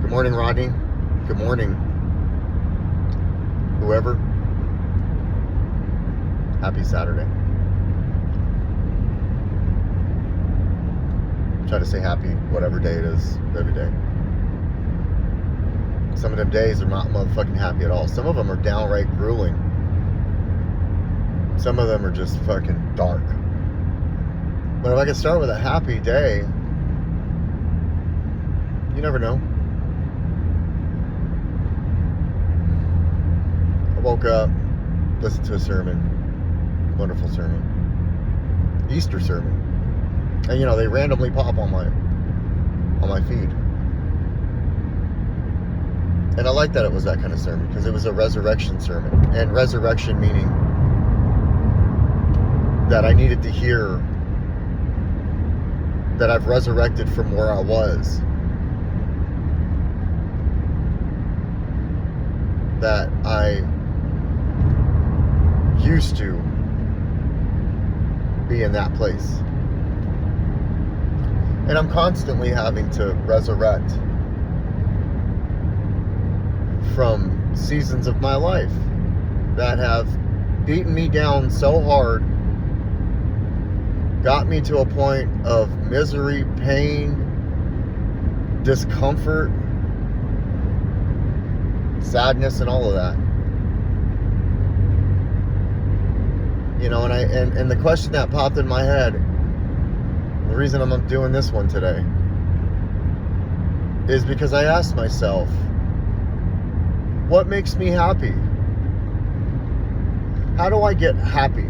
Good morning, Rodney. Good morning, whoever. Happy Saturday. Try to say happy whatever day it is every day. Some of them days are not motherfucking happy at all. Some of them are downright grueling. Some of them are just fucking dark. But if I can start with a happy day, you never know. I woke up, listened to a sermon, wonderful sermon, Easter sermon, and they randomly pop on my feed, and I like that it was that kind of sermon because it was a resurrection sermon, and resurrection meaning that I needed to hear that I've resurrected from where I was, that I used to be in that place. And I'm constantly having to resurrect from seasons of my life that have beaten me down so hard, got me to a point of misery, pain, discomfort, sadness, and all of that. And the question that popped in my head, the reason I'm doing this one today, is because I asked myself, what makes me happy? How do I get happy?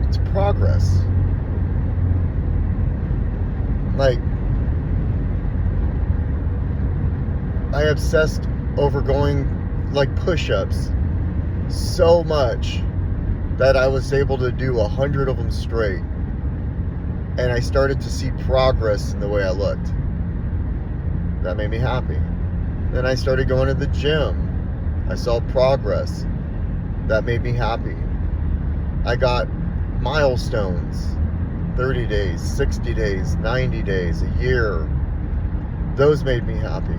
It's progress. Like, I obsessed over going like push-ups so much that I was able to do 100 of them straight, and I started to see progress in the way I looked. That made me happy. Then I started going to the gym. I saw progress. That made me happy. I got milestones, 30 days, 60 days, 90 days, a year. Those made me happy.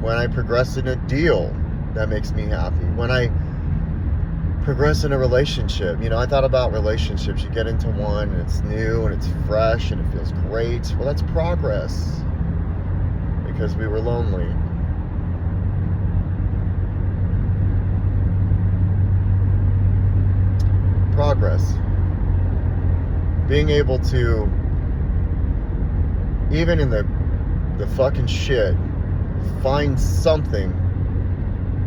When I progress in a deal, that makes me happy. When I progress in a relationship, I thought about relationships. You get into one and it's new and it's fresh and it feels great. Well, that's progress because we were lonely. Progress. Being able to, even in the fucking shit, find something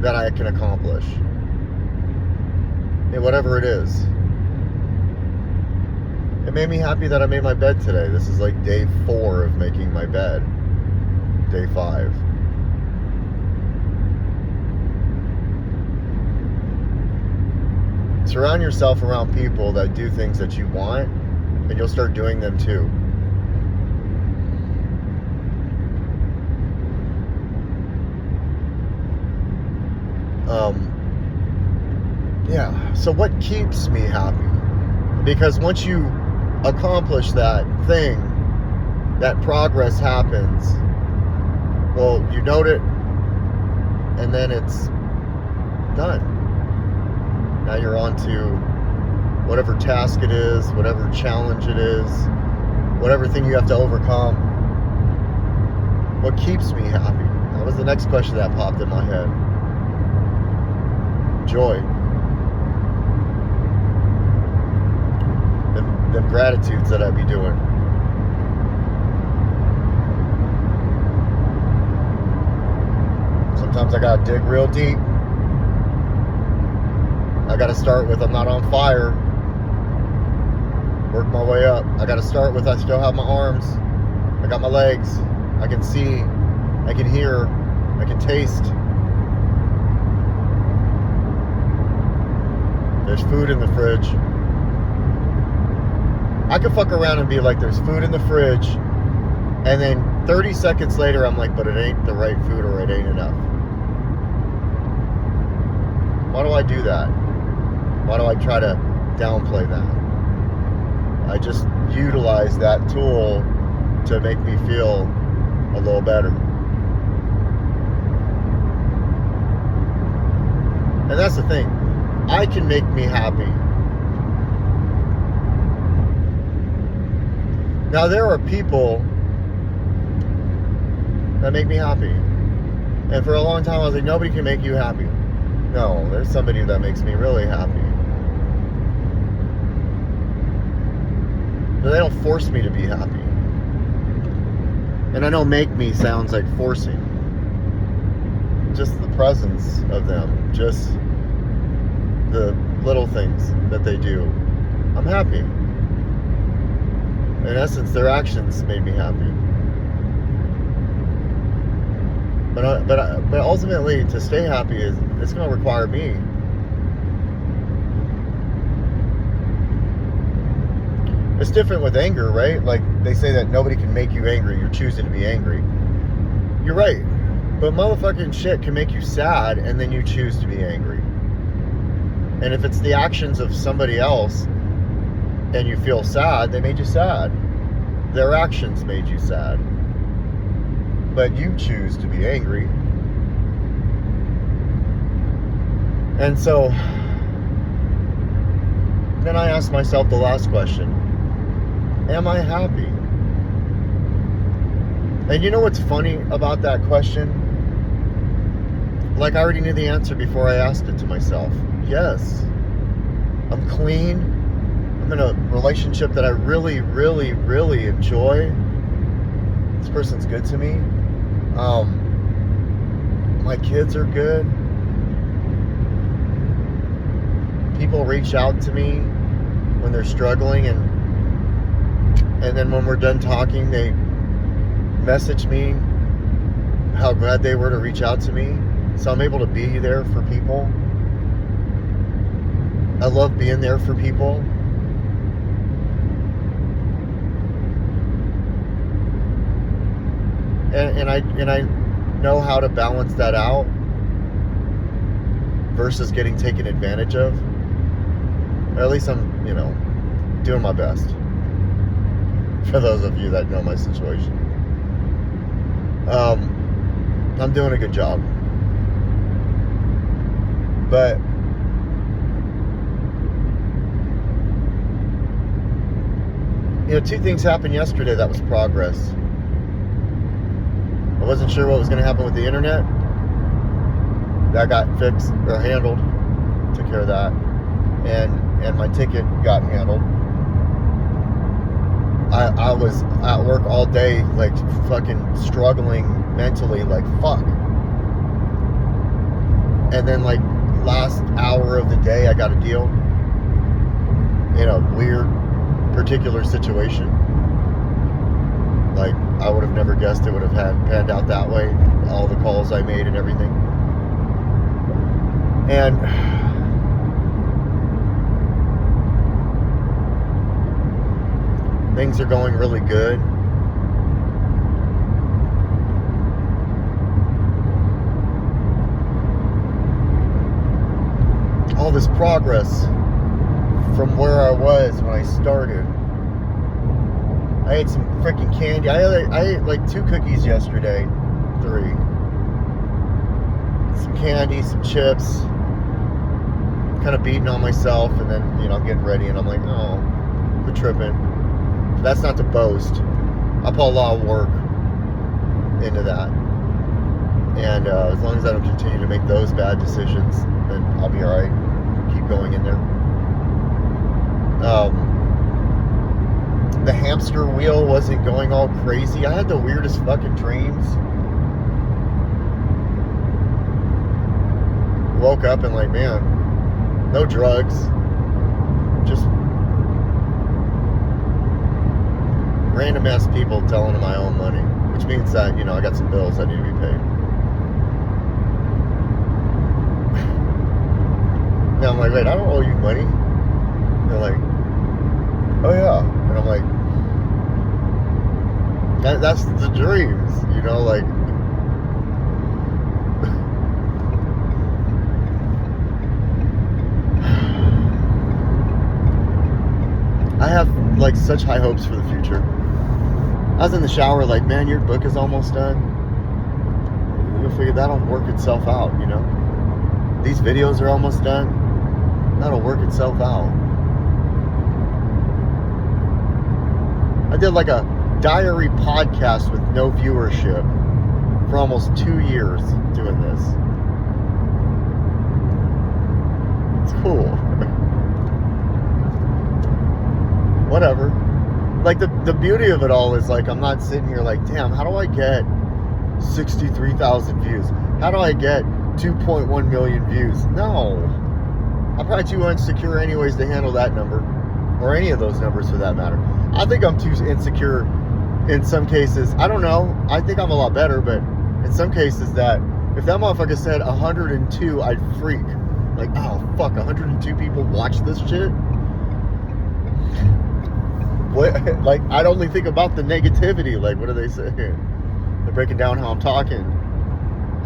that I can accomplish. Whatever it is. It made me happy that I made my bed today. This is like day 4 of making my bed. Day 5. Surround yourself around people that do things that you want, and you'll start doing them too. So what keeps me happy? Because once you accomplish that thing, that progress happens, well, you note it, and then it's done. Now you're on to whatever task it is, whatever challenge it is, whatever thing you have to overcome. What keeps me happy? That was the next question that popped in my head. Joy. Them gratitudes that I be doing. Sometimes I gotta dig real deep. I gotta start with I'm not on fire. Work my way up. I gotta start with I still have my arms. I got my legs. I can see. I can hear. I can taste. There's food in the fridge. I could fuck around and be like, there's food in the fridge, and then 30 seconds later, I'm like, but it ain't the right food or it ain't enough. Why do I do that? Why do I try to downplay that? I just utilize that tool to make me feel a little better. And that's the thing. I can make me happy. Now, there are people that make me happy. And for a long time, I was like, nobody can make you happy. No, there's somebody that makes me really happy. But they don't force me to be happy. And I know make me sounds like forcing. Just the presence of them. Just the little things that they do. I'm happy. In essence, their actions made me happy. But ultimately, to stay happy, it's going to require me. It's different with anger, right? Like, they say that nobody can make you angry. You're choosing to be angry. You're right. But motherfucking shit can make you sad, and then you choose to be angry. And if it's the actions of somebody else, and you feel sad, they made you sad. Their actions made you sad. But you choose to be angry. And so, then I asked myself the last question. Am I happy? And you know what's funny about that question? Like, I already knew the answer before I asked it to myself. Yes. I'm clean. I'm in a relationship that I really, really, really enjoy. This person's good to me. My kids are good. People reach out to me when they're struggling, and then when we're done talking, they message me how glad they were to reach out to me. So I'm able to be there for people. I love being there for people. And I know how to balance that out versus getting taken advantage of. Or at least I'm, doing my best. For those of you that know my situation. I'm doing a good job. But two things happened yesterday that was progress. I wasn't sure what was going to happen with the internet. That got fixed or handled. Took care of that. And my ticket got handled. I was at work all day, like, fucking struggling mentally, like, fuck. And then, like, last hour of the day, I got a deal in a weird, particular situation. Like, I would have never guessed it would have panned out that way. All the calls I made and everything. And things are going really good. All this progress from where I was when I started. I ate some freaking candy. I ate like 2 cookies yesterday. 3. Some candy, some chips. Kind of beating on myself, and then, I'm getting ready, and I'm like, oh, quit tripping. That's not to boast. I put a lot of work into that. And as long as I don't continue to make those bad decisions, then I'll be alright. Keep going in there. The hamster wheel wasn't going all crazy. I had the weirdest fucking dreams. Woke up and like, man, no drugs. Just random ass people telling them I owe money. Which means that, I got some bills that need to be paid. Now I'm like, wait, I don't owe you money. They're like, oh yeah. And I'm like, that's the dreams, like. I have like such high hopes for the future. I was in the shower like, man, your book is almost done. You'll figure that'll work itself out, you know. These videos are almost done. That'll work itself out. I did like a diary podcast with no viewership for almost 2 years doing this. It's cool. Whatever. Like the beauty of it all is like I'm not sitting here like, damn, how do I get 63,000 views? How do I get 2.1 million views? No. I'm probably too insecure anyways to handle that number. Or any of those numbers for that matter. I think I'm too insecure in some cases. I don't know. I think I'm a lot better, but in some cases that if that motherfucker said 102, I'd freak. Like, oh fuck, 102 people watch this shit? What? Like, I'd only think about the negativity. Like, what are they saying? They're breaking down how I'm talking.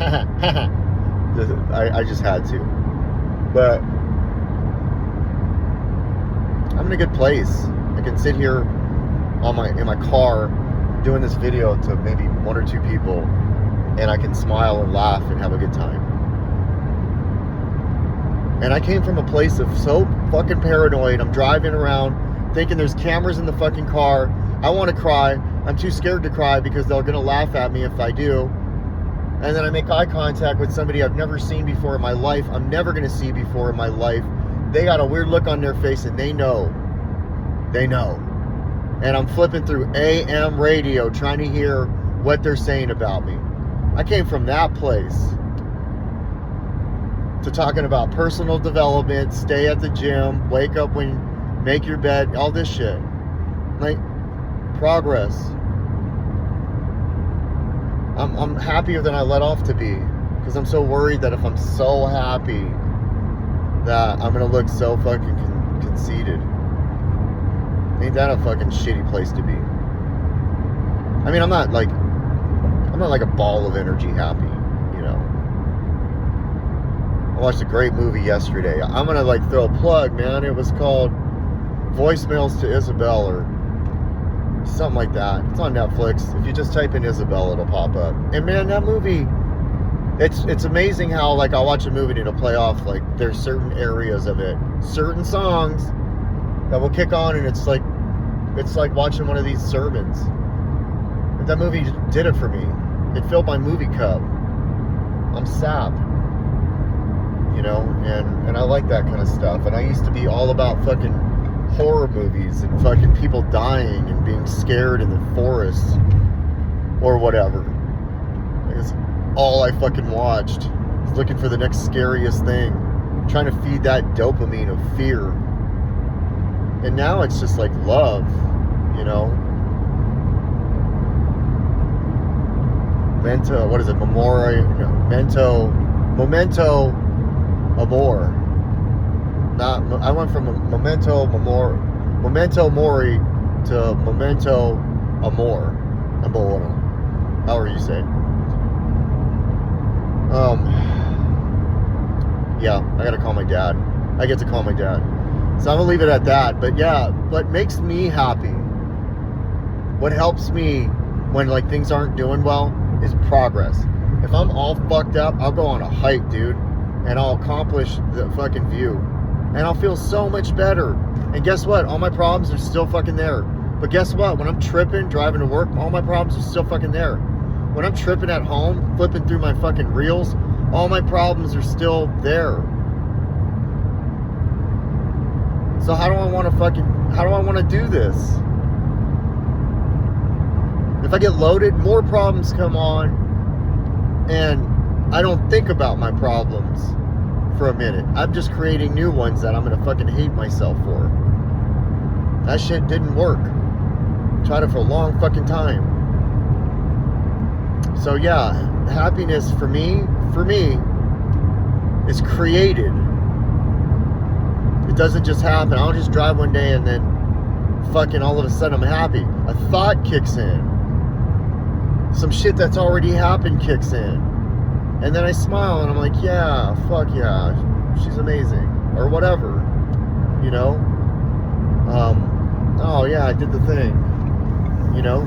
I just had to. But I'm in a good place. I can sit here in my car doing this video to maybe 1 or 2 people, and I can smile and laugh and have a good time. And I came from a place of so fucking paranoid. I'm driving around thinking there's cameras in the fucking car. I want to cry. I'm too scared to cry because they're going to laugh at me if I do. And then I make eye contact with somebody I've never seen before in my life. I'm never going to see before in my life. They got a weird look on their face and they know. They know. And I'm flipping through AM radio trying to hear what they're saying about me. I came from that place to talking about personal development, stay at the gym, wake up when, make your bed, all this shit. Like, progress. I'm happier than I let off to be, because I'm so worried that if I'm so happy that I'm gonna look so fucking conceited. Ain't that a fucking shitty place to be? I mean, I'm not like a ball of energy happy, you know. I watched a great movie yesterday. I'm gonna like throw a plug, man. It was called Voicemails to Isabel or something like that. It's on Netflix. If you just type in Isabel, it'll pop up. And man, that movie, it's amazing how like I'll watch a movie and it'll play off like there's certain areas of it, certain songs that will kick on, and it's like watching one of these sermons. But that movie did it for me. It filled my movie cup. I'm sap, you know, and I like that kind of stuff. And I used to be all about fucking horror movies and fucking people dying and being scared in the forest or whatever. It's all I fucking watched. I was looking for the next scariest thing, trying to feed that dopamine of fear. And now it's just like love, you know. Memento Amor. I went from Memento Mori to Memento Amor. However you say. Yeah, I gotta call my dad. I get to call my dad. So I'm gonna leave it at that. But yeah, what makes me happy, what helps me when like things aren't doing well, is progress. If I'm all fucked up, I'll go on a hike, dude, and I'll accomplish the fucking view. And I'll feel so much better. And guess what? All my problems are still fucking there. But guess what? When I'm tripping, driving to work, all my problems are still fucking there. When I'm tripping at home, flipping through my fucking reels, all my problems are still there. So how do I want to do this? If I get loaded, more problems come on, and I don't think about my problems for a minute. I'm just creating new ones that I'm gonna fucking hate myself for. That shit didn't work. Tried it for a long fucking time. So yeah, happiness for me is created. It doesn't just happen. I don't just drive one day and then fucking all of a sudden I'm happy. A thought kicks in. Some shit that's already happened kicks in. And then I smile and I'm like, yeah, fuck yeah, she's amazing. Or whatever, you know? oh yeah, I did the thing, you know.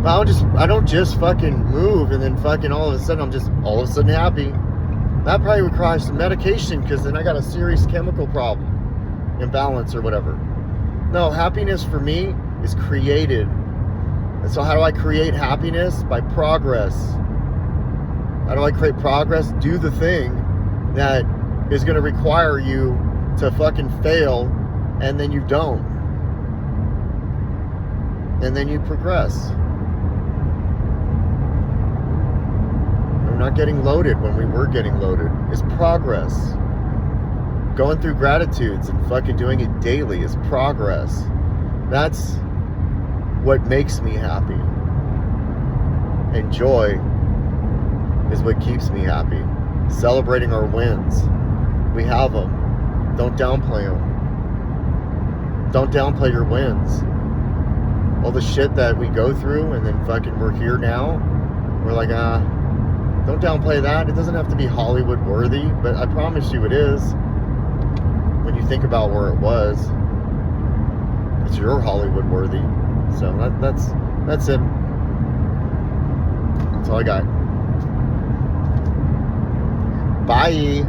But I don't just fucking move and then fucking all of a sudden I'm just all of a sudden happy. That probably requires some medication, because then I got a serious chemical problem, imbalance or whatever. No, happiness for me is created. And so how do I create happiness? By progress. How do I create progress? Do the thing that is going to require you to fucking fail, and then you don't. And then you progress. We're not getting loaded when we were getting loaded. It's progress. Going through gratitudes and fucking doing it daily is progress. That's what makes me happy. And joy is what keeps me happy. Celebrating our wins. We have them. Don't downplay them. Don't downplay your wins. All the shit that we go through and then fucking we're here now. We're like, don't downplay that. It doesn't have to be Hollywood worthy, but I promise you it is. When you think about where it was, it's your Hollywood worthy. So that's it. That's all I got. Bye.